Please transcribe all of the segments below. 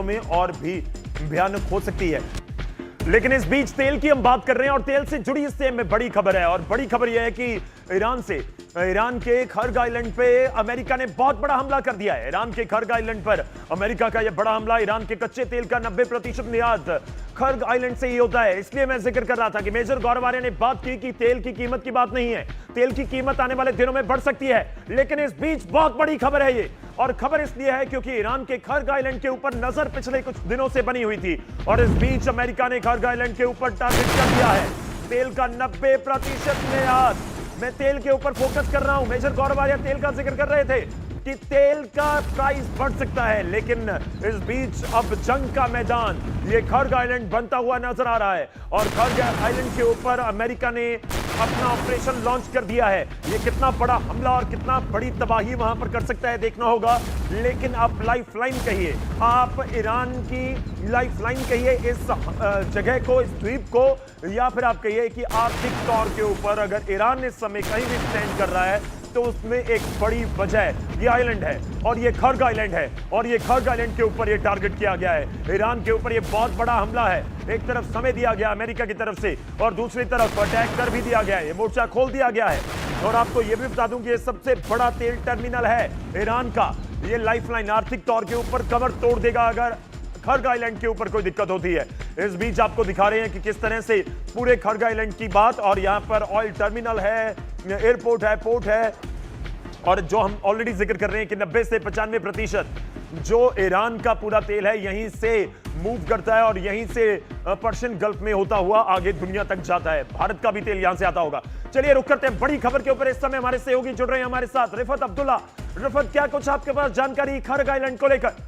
में और भी भयानक हो सकती है। लेकिन इस बीच तेल की हम बात कर रहे हैं और तेल से जुड़ी इससे में बड़ी खबर है और बड़ी खबर यह है कि ईरान के खर्ग आइलैंड पे अमेरिका ने बहुत बड़ा हमला कर दिया है। ईरान के खर्ग आइलैंड पर अमेरिका का यह बड़ा हमला, ईरान के कच्चे तेल का 90% निर्यात खर्ग आइलैंड से ही होता है। इसलिए मैं जिक्र कर रहा था कि मेजर गौरव आर्य ने बात की कि तेल की कीमत की बात नहीं है, तेल की कीमत आने वाले दिनों में बढ़ सकती है। लेकिन इस बीच बहुत बड़ी खबर है ये, और खबर इसलिए है क्योंकि ईरान के खर्ग आइलैंड के ऊपर नजर पिछले कुछ दिनों से बनी हुई थी और इस बीच अमेरिका ने खर्ग आइलैंड के ऊपर टारगेट कर दिया है तेल का 90% निर्यात। मैं तेल के ऊपर फोकस कर रहा हूं। मेजर गौरव आर्य तेल का जिक्र कर रहे थे कि तेल का प्राइस बढ़ सकता है, लेकिन इस बीच अब जंग का मैदान ये खर्ग आइलैंड बनता हुआ नजर आ रहा है और खर्ग आइलैंड के ऊपर अमेरिका ने अपना ऑपरेशन लॉन्च कर दिया है। ये कितना बड़ा हमला और कितना बड़ी तबाही वहां पर कर सकता है देखना होगा। लेकिन आप लाइफलाइन कहिए, आप ईरान की लाइफलाइन कहिए इस जगह को, इस द्वीप को, या फिर आप कहिए कि आर्थिक तौर के ऊपर अगर ईरान इस समय कहीं भी स्टैंड कर रहा है तो उसमें एक बड़ी वजह ये आइलैंड है और ये खर्ग आइलैंड है और ये खर्ग आइलैंड के ऊपर ये टारगेट किया गया है। ईरान के ऊपर ये बहुत बड़ा हमला है। एक तरफ समय दिया गया अमेरिका की तरफ से और दूसरी तरफ अटैक कर भी दिया गया है, ये मोर्चा खोल दिया गया है। और आपको ये भी बता दूं कि ये सबसे बड़ा तेल टर्मिनल है ईरान का। ये लाइफलाइन आर्थिक तौर के ऊपर कमर तोड़ देगा अगर खर्ग आइलैंड के ऊपर कोई दिक्कत होती है। इस बीच आपको दिखा रहे हैं कि किस तरह से पूरे खर्ग आइलैंड की बात, और यहां पर ऑयल टर्मिनल है, एयरपोर्ट है, पोर्ट है, और जो हम ऑलरेडी जिक्र कर रहे हैं कि 90 से 95% जो ईरान का पूरा तेल है यहीं से मूव करता है और यहीं से पर्शियन गल्फ में होता हुआ आगे दुनिया तक जाता है। भारत का भी तेल यहां से आता होगा। चलिए रुक करते हैं बड़ी खबर के ऊपर। इस समय हमारे सहयोगी जुड़ रहे हैं हमारे साथ, रिफत अब्दुल्ला। रिफत, क्या कुछ आपके पास जानकारी खर्ग आइलैंड को लेकर?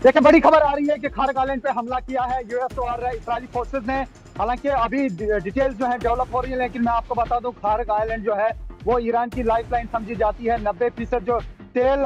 देखिए, बड़ी खबर आ रही है कि खर्ग आइलैंड पे हमला किया है यूएस और इजरायली फोर्सेस ने। हालांकि अभी डिटेल्स जो है डेवलप हो रही है, लेकिन मैं आपको बता दूं खर्ग आइलैंड जो है वो ईरान की लाइफलाइन समझी जाती है। 90% जो तेल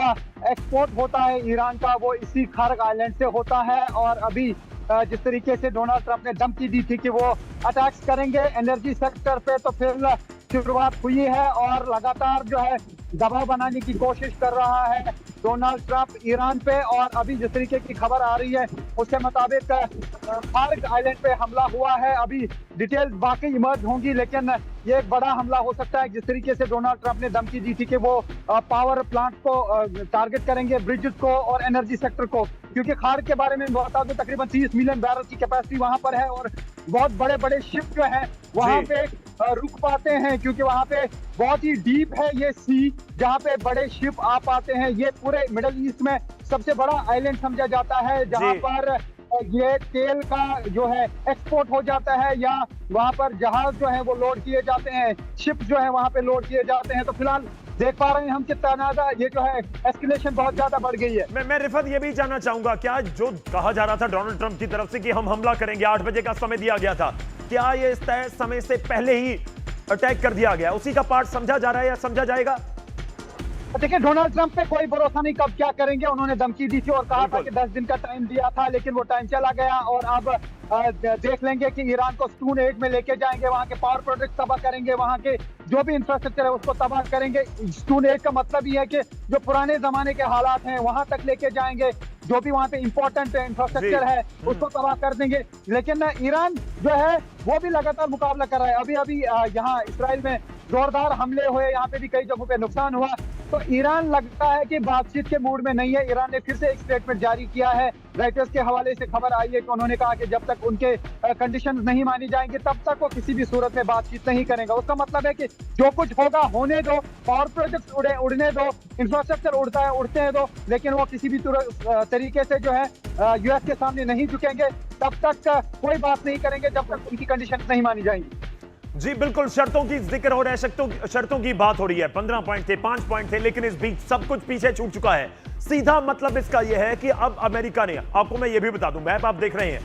एक्सपोर्ट होता है ईरान का वो इसी खर्ग आइलैंड से होता है। और अभी जिस तरीके से डोनाल्ड ट्रंप ने धमकी दी थी कि वो अटैक्स करेंगे एनर्जी सेक्टर पे, तो फिर शुरुआत हुई है और लगातार जो है दबाव बनाने की कोशिश कर रहा है डोनाल्ड ट्रंप ईरान पे। और अभी जिस तरीके की खबर आ रही है उसके मुताबिक खर्ग आइलैंड पे हमला हुआ है। अभी डिटेल्स बाकी इमर्ज होंगी, लेकिन ये एक बड़ा हमला हो सकता है। जिस तरीके से डोनाल्ड ट्रंप ने धमकी दी थी कि वो पावर प्लांट को टारगेट करेंगे, ब्रिजेस को और एनर्जी सेक्टर को, क्योंकि खर्ग के बारे में बता दूं तकरीबन 30 मिलियन बैरल की कैपेसिटी वहां पर है और बहुत बड़े बड़े शिप जो है वहां पे रुक पाते हैं, क्योंकि वहां पे बहुत ही डीप है ये सी जहां पे बड़े शिप आ पाते हैं। ये पूरे मिडिल ईस्ट में सबसे बड़ा आइलैंड समझा जाता है जहां पर ये तेल का जो है एक्सपोर्ट हो जाता है, या वहां पर जहाज जो है वो लोड किए जाते हैं, शिप जो है वहां पे लोड किए जाते हैं। तो फिलहाल देख पा रहे हैं हम कि तनाज़ा ये जो है एस्केलेशन बहुत ज्यादा बढ़ गई है। मैं रिफत ये भी जानना चाहूंगा, क्या जो कहा जा रहा था डोनाल्ड ट्रंप की तरफ से कि हम हमला करेंगे, 8 बजे का समय दिया गया था, क्या ये तय समय से पहले ही अटैक कर दिया गया, उसी का पार्ट समझा जा रहा है या समझा जाएगा? देखिए, डोनाल्ड ट्रंप पे कोई भरोसा नहीं कब क्या करेंगे। उन्होंने धमकी दी थी और कहा था कि 10 दिन का टाइम दिया था, लेकिन वो टाइम चला गया और अब देख लेंगे कि ईरान को स्टोन एज में लेके जाएंगे, वहां के पावर प्रोजेक्ट तबाह करेंगे, वहां के जो भी इंफ्रास्ट्रक्चर है उसको तबाह करेंगे। स्टोन एज का मतलब ये है कि जो पुराने जमाने के हालात हैं वहां तक लेके जाएंगे, जो भी वहां पे इंपॉर्टेंट इंफ्रास्ट्रक्चर है उसको तबाह कर देंगे। लेकिन ईरान जो है वो भी लगातार मुकाबला कर रहा है। अभी यहाँ इसराइल में जोरदार हमले हुए, यहाँ पे भी कई जगहों पे नुकसान हुआ। तो ईरान लगता है कि बातचीत के मूड में नहीं है। ईरान ने फिर से एक स्टेटमेंट जारी किया है। राइटर्स के हवाले से खबर आई है कि उन्होंने कहा कि जब तक उनके कंडीशंस नहीं मानी जाएंगी तब तक वो किसी भी सूरत में बातचीत नहीं करेंगे। उसका मतलब है कि जो कुछ होगा होने दो, पावर प्रोजेक्ट उड़ने दो, इंफ्रास्ट्रक्चर उड़ता है उड़ते हैं दो, लेकिन वो किसी भी तरीके से जो है यूएस के सामने नहीं झुकेंगे। तब तक कोई बात नहीं करेंगे जब तक उनकी कंडीशन नहीं मानी जाएंगी। जी बिल्कुल, शर्तों की जिक्र हो रहा है, शर्तों की बात हो रही है। 15 पॉइंट थे, 5 पॉइंट थे, लेकिन इस बीच सब कुछ पीछे छूट चुका है। सीधा मतलब इसका यह है कि अब अमेरिका ने, आपको मैं यह भी बता दूं, मैप आप देख रहे हैं,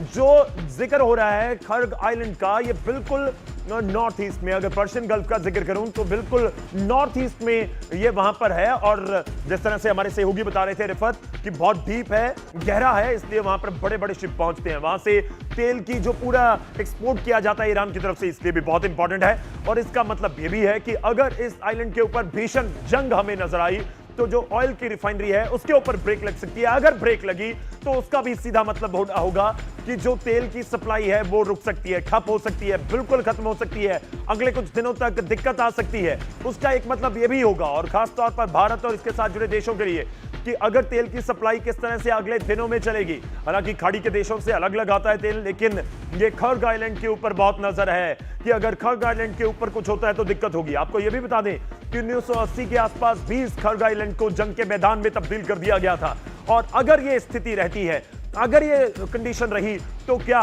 जो जिक्र हो रहा है खर्ग आइलैंड का, ये बिल्कुल नॉर्थ ईस्ट में, अगर पर्शियन गल्फ का जिक्र करूं तो बिल्कुल नॉर्थ ईस्ट में ये वहां पर है। और जिस तरह से हमारे सहयोगी बता रहे थे रिफत कि बहुत डीप है, गहरा है, इसलिए वहां पर बड़े बड़े शिप पहुंचते हैं। वहां से तेल की जो पूरा एक्सपोर्ट किया जाता है ईरान की तरफ से, इसलिए भी बहुत इंपॉर्टेंट है। और इसका मतलब ये भी है कि अगर इस आइलैंड के ऊपर भीषण जंग हमें नजर आई तो जो ऑयल की रिफाइनरी है उसके ऊपर ब्रेक लग सकती है। अगर ब्रेक लगी तो उसका भी सीधा मतलब होगा कि जो तेल की सप्लाई है वो रुक सकती है, ठप हो सकती है, बिल्कुल खत्म हो सकती है, अगले कुछ दिनों तक दिक्कत आ सकती है। उसका एक मतलब ये भी होगा, और खास तौर पर भारत और इसके साथ जुड़े देशों के लिए, कि अगर तेल की सप्लाई किस तरह से अगले दिनों में चलेगी। हालांकि खाड़ी के देशों से अलग अलग आता है तेल, लेकिन ये खर्ग आइलैंड के ऊपर बहुत नजर है कि अगर खर्ग आइलैंड के ऊपर कुछ होता है तो दिक्कत होगी। आपको यह भी बता दें कि 1980 के आसपास 20 खर्ग आइलैंड को जंग के मैदान में तब्दील कर दिया गया था, और अगर ये स्थिति रहती है, अगर ये कंडीशन रही, तो क्या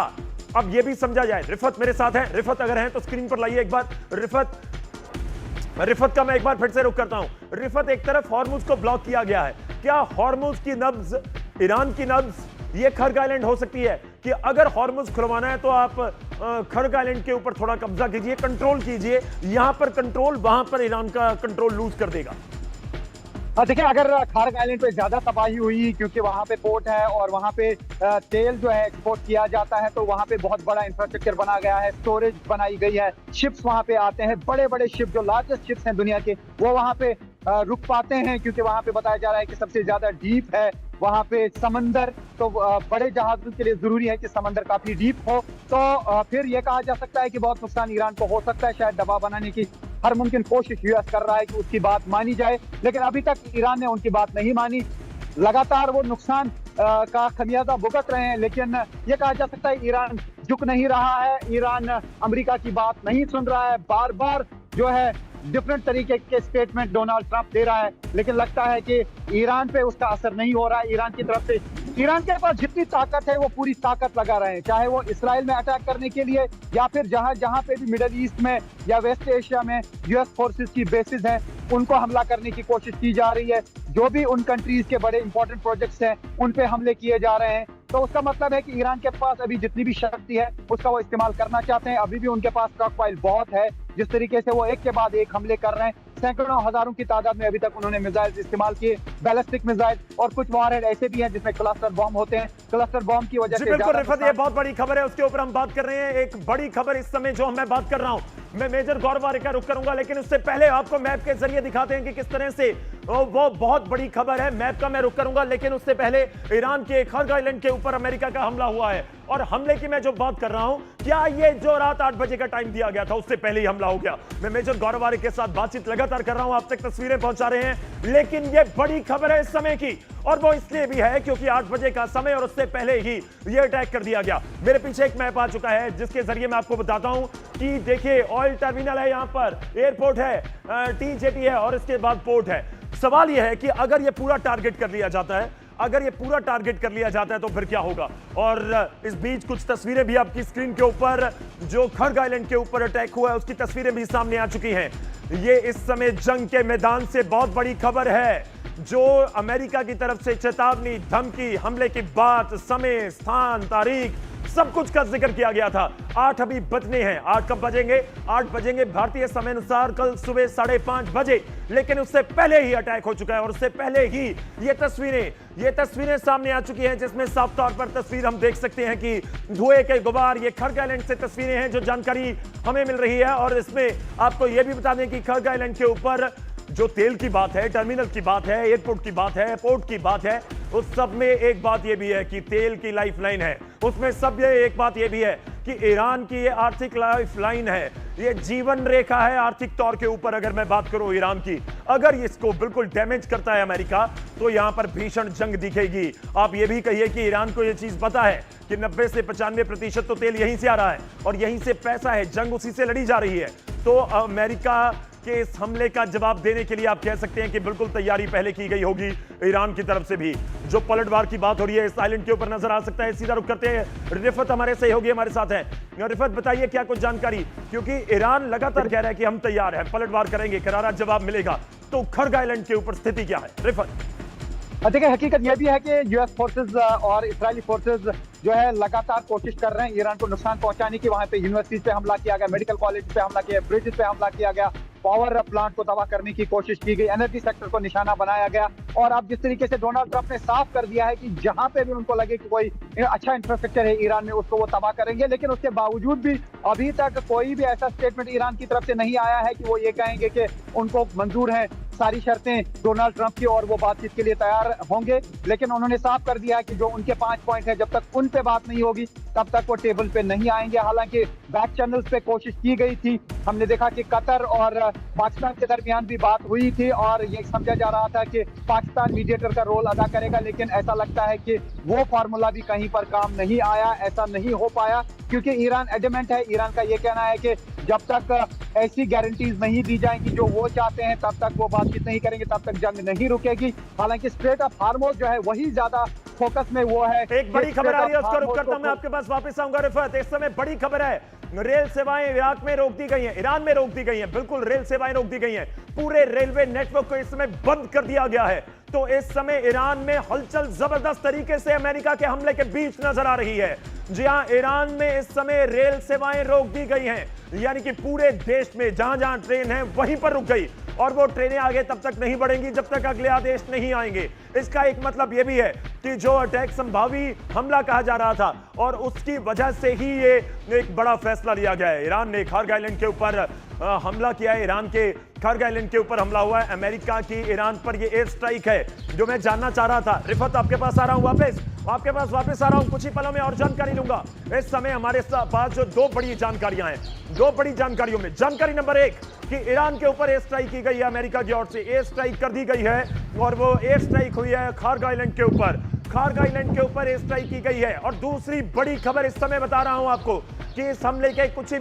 अब ये भी समझा जाए। रिफत मेरे साथ है, रिफत अगर है तो स्क्रीन पर लाइए एक बार। रिफत का मैं एक बार फिर से रुख करता हूं। रिफत, एक तरफ हॉर्मुज को ब्लॉक किया गया है, क्या हॉर्मुज की नब्ज, ईरान की नब्ज ये खर्ग आइलैंड हो सकती है कि अगर हॉर्मुज खुलवाना है तो आप खर्ग आइलैंड के ऊपर थोड़ा कब्जा कीजिए, कंट्रोल कीजिए, यहां पर कंट्रोल, वहां पर ईरान का कंट्रोल लूज कर देगा। देखिए, अगर खर्ग आइलैंड पे ज्यादा तबाही हुई क्योंकि वहां पे पोर्ट है और वहां पे तेल जो है एक्सपोर्ट किया जाता है, तो वहां पे बहुत बड़ा इंफ्रास्ट्रक्चर बना गया है, स्टोरेज बनाई गई है, शिप्स वहां पे आते हैं, बड़े बड़े शिप जो लार्जेस्ट शिप्स हैं दुनिया के, वो वहां पे रुक पाते हैं, क्योंकि वहां पे बताया जा रहा है कि सबसे ज्यादा डीप है वहां पे समंदर। तो बड़े जहाजों के लिए जरूरी है कि समंदर काफी डीप हो। तो फिर यह कहा जा सकता है कि बहुत नुकसान ईरान को हो सकता है। शायद दबाव बनाने की हर मुमकिन कोशिश यूएस कर रहा है कि उसकी बात मानी जाए, लेकिन अभी तक ईरान ने उनकी बात नहीं मानी। लगातार वो नुकसान का खमियाजा भुगत रहे हैं, लेकिन ये कहा जा सकता है ईरान झुक नहीं रहा है, ईरान अमेरिका की बात नहीं सुन रहा है। बार बार जो है डिफरेंट तरीके के स्टेटमेंट डोनाल्ड ट्रंप दे रहा है, लेकिन लगता है कि ईरान पे उसका असर नहीं हो रहा है। ईरान की तरफ से, ईरान के पास जितनी ताकत है वो पूरी ताकत लगा रहे हैं, चाहे वो इसराइल में अटैक करने के लिए या फिर जहां पे भी मिडिल ईस्ट में या वेस्ट एशिया में यूएस फोर्सेस की बेसिस हैं, उनको हमला करने की कोशिश की जा रही है। जो भी उन कंट्रीज के बड़े इंपॉर्टेंट प्रोजेक्ट्स हैं उन पे हमले किए जा रहे हैं। तो उसका मतलब है कि ईरान के पास अभी जितनी भी शक्ति है उसका वो इस्तेमाल करना चाहते हैं। अभी भी उनके पास स्टॉक पाइल बहुत है, जिस तरीके से वो एक के बाद एक हमले कर रहे हैं। सैकड़ों हजारों की तादाद में अभी तक उन्होंने मिसाइल इस्तेमाल किए, बैलिस्टिक मिसाइल, और कुछ वॉरहेड ऐसे भी हैं जिसमें क्लस्टर बॉम्ब होते हैं। क्लस्टर बॉम्ब की वजह से बिल्कुल रिफत, ये बहुत बड़ी खबर है, उसके ऊपर हम बात कर रहे हैं। एक बड़ी खबर इस समय जो मैं बात कर रहा हूं, मैं मेजर गौरवारे का रुख करूंगा, लेकिन उससे पहले आपको मैप के जरिए दिखाते हैं कि किस तरह से वो बहुत बड़ी खबर है। मैप का मैं रुख करूंगा, लेकिन उससे पहले ईरान के खर्ग आइलैंड के ऊपर अमेरिका का हमला हुआ है, और हमले की मैं जो बात कर रहा हूं, क्या ये जो रात 8 बजे का टाइम दिया गया था उससे पहले ही हमला हो गया। मैं मेजर गौरवारे के साथ बातचीत लगातार कर रहा हूं, आप तक तस्वीरें पहुंचा रहे हैं, लेकिन ये बड़ी खबर है इस समय की, और वो इसलिए भी है क्योंकि 8 बजे का समय और उससे पहले ही ये अटैक कर दिया गया। मेरे पीछे एक मैप आ चुका है जिसके जरिए मैं आपको बताता हूं कि देखिए, ऑयल टर्मिनल है, यहां पर एयरपोर्ट है, टीजेटी है, और इसके बाद पोर्ट है। सवाल यह है कि अगर ये पूरा टारगेट कर लिया जाता है, अगर ये पूरा टारगेट कर लिया जाता है तो फिर क्या होगा। और इस बीच कुछ तस्वीरें भी आपकी स्क्रीन के ऊपर, जो खर्ग आइलैंड के ऊपर अटैक हुआ है उसकी तस्वीरें भी सामने आ चुकी हैं। ये इस समय जंग के मैदान से बहुत बड़ी खबर है, जो अमेरिका की तरफ से चेतावनी, धमकी, हमले की बात, समय, स्थान, तारीख, सब कुछ का जिक्र किया गया था। 8 अभी बजने हैं। 8 कब बजेंगे? 8 बजेंगे भारतीय समय अनुसार कल सुबह 5:30 बजे, लेकिन उससे पहले ही अटैक हो चुका है, और उससे पहले ही ये तस्वीरें सामने आ चुकी हैं, जिसमें साफ तौर पर तस्वीर हम देख सकते हैं कि धुएं के गुबार, ये खर्ग आइलैंड से तस्वीरें हैं जो जानकारी हमें मिल रही है। और इसमें आपको यह भी बता दें कि खर्ग आइलैंड के ऊपर जो तेल की बात है, टर्मिनल की बात है, एयरपोर्ट की बात है, पोर्ट की बात है, उस सब में एक बात यह भी है कि तेल की लाइफलाइन है। उसमें सब ये एक बात यह भी है कि ईरान की ये आर्थिक लाइफलाइन है, ये जीवन रेखा है आर्थिक तौर के ऊपर। अगर मैं बात करूं ईरान की, अगर इसको बिल्कुल डैमेज करता है अमेरिका, तो यहां पर भीषण जंग दिखेगी। आप ये भी कहिए कि ईरान को ये चीज पता है कि 90 से 95% तो तेल यहीं से आ रहा है और यहीं से पैसा है, जंग उसी से लड़ी जा रही है। तो अमेरिका के इस हमले का जवाब देने के लिए आप कह सकते हैं कि बिल्कुल तैयारी पहले की गई होगी ईरान की तरफ से भी। जो पलटवार की बात हो रही है इस आइलैंड के ऊपर नजर आ सकता है। सीधा रुख करते हैं, रिफत हमारे सहयोगी हमारे साथ हैं। रिफत, बताइए क्या कुछ जानकारी, क्योंकि ईरान लगातार कह रहा है कि हम तैयार हैं, पलटवार करेंगे, करारा जवाब मिलेगा, तो खर्ग आइलैंड के ऊपर स्थिति क्या है? रिफत, देखिए, हकीकत यह भी है कि यूएस फोर्सेस और इजरायली फोर्सेस जो है लगातार कोशिश कर रहे हैं ईरान को नुकसान पहुंचाने की। वहां पे यूनिवर्सिटी पे हमला किया गया, मेडिकल कॉलेज पे हमला किया, ब्रिज पे हमला किया गया, पावर प्लांट को तबाह करने की कोशिश की गई, एनर्जी सेक्टर को निशाना बनाया गया। और अब जिस तरीके से डोनाल्ड ट्रंप ने साफ कर दिया है कि जहां पे भी उनको लगे कि कोई अच्छा इंफ्रास्ट्रक्चर है ईरान में, उसको वो तबाह करेंगे। लेकिन उसके बावजूद भी अभी तक कोई भी ऐसा स्टेटमेंट ईरान की तरफ से नहीं आया है कि वो ये कहेंगे कि उनको मंजूर है सारी शर्तें डोनाल्ड ट्रंप की और वो बातचीत के लिए तैयार होंगे। लेकिन उन्होंने साफ कर दिया है कि जो उनके 5 पॉइंट है, जब तक उन पे बात नहीं होगी तब तक वो टेबल पे नहीं आएंगे। हालांकि बैक चैनल्स पे कोशिश की गई थी, हमने देखा कि कतर और पाकिस्तान के दरमियान भी बात हुई थी और ये समझा जा रहा था कि पाकिस्तान मीडिएटर का रोल अदा करेगा, लेकिन ऐसा लगता है कि वो फार्मूला भी कहीं पर काम नहीं आया, ऐसा नहीं हो पाया, क्योंकि ईरान एडमेंट है। ईरान का ये कहना है कि जब तक ऐसी गारंटीज नहीं दी जाएंगी जो वो चाहते हैं तब तक वो बातचीत नहीं करेंगे, तब तक जंग नहीं रुकेगी। हालांकि स्ट्रेट ऑफ हार्मोज जो है वही ज्यादा फोकस में वो है। एक बड़ी खबर आ रही है, उसका रुख करता हूं, मैं आपके पास वापस आऊंगा रिफत। इस समय बड़ी खबर है, रेल सेवाएं इराक में रोक दी गई हैं, ईरान में रोक दी गई हैं, बिल्कुल रेल सेवाएं रोक दी गई हैं, पूरे रेलवे नेटवर्क को इस समय बंद कर दिया गया है। तो इस समय ईरान में हलचल जबरदस्त तरीके से अमेरिका के हमले के बीच नजर आ रही है। जी हां, ईरान में इस समय रेल सेवाएं रोक दी गई हैं, यानी कि पूरे देश में जहां जहां ट्रेन है वहीं पर रुक गई, और वो ट्रेनें आगे तब तक नहीं बढ़ेंगी जब तक अगले आदेश नहीं आएंगे। इसका एक मतलब यह भी है कि जो अटैक संभावी हमला कहा जा रहा था और उसकी वजह से ही ये एक बड़ा फैसला लिया गया है। ईरान ने खार्ग आइलैंड के ऊपर हमला किया है, ईरान के खार्ग आइलैंड के ऊपर हमला हुआ है। अमेरिका की ईरान पर ये एयर स्ट्राइक है जो मैं जानना चाह रहा था। रिफत, आपके पास आ रहा हूं, आपके पास वापस आ रहा हूं, कुछ ही पलों में और जानकारी लूंगा। इस समय हमारे पास जो दो बड़ी जानकारियां हैं, दो बड़ी जानकारियों में जानकारी नंबर 1 कि ईरान के ऊपर एयर स्ट्राइक की गई है, अमेरिका की ओर से एयर स्ट्राइक कर दी गई है और वो एयर स्ट्राइक हुई है खार्ग आइलैंड के ऊपर, खार्ग आइलैंड के ऊपर एयर स्ट्राइक की गई है। और दूसरी बड़ी खबर इस समय बता रहा हूं आपको कि इस हमले के कुछ ही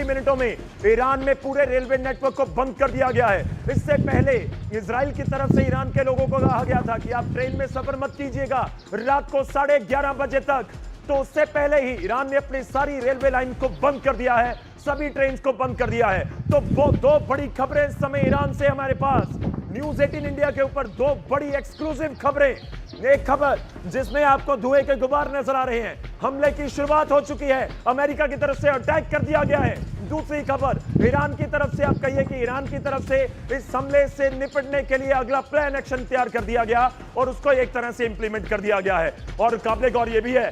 मिनटों में ईरान में पूरे रेलवे नेटवर्क को बंद कर दिया गया है। इससे पहले इजराइल की तरफ से ईरान के लोगों को कहा गया था कि आप ट्रेन में सफर मत कीजिएगा रात को 11:30 बजे तक। तो उससे पहले ही ईरान ने अपनी सारी रेलवे लाइन को बंद कर दिया है, सभी ट्रेन को बंद कर दिया है। तो वो दो बड़ी खबरें इस समय ईरान से हमारे पास न्यूज़ 18 इंडिया के ऊपर, दो बड़ी एक्सक्लूसिव खबरें। एक खबर जिसमें आपको धुएं के गुबार नजर आ रहे हैं, हमले की शुरुआत हो चुकी है, अमेरिका की तरफ से अटैक कर दिया गया है। दूसरी खबर ईरान की तरफ से, आप कहिए कि ईरान की तरफ से इस हमले से निपटने के लिए अगला प्लान एक्शन तैयार कर दिया गया और उसको एक तरह से इंप्लीमेंट कर दिया गया है। और काबिल गौर ये भी है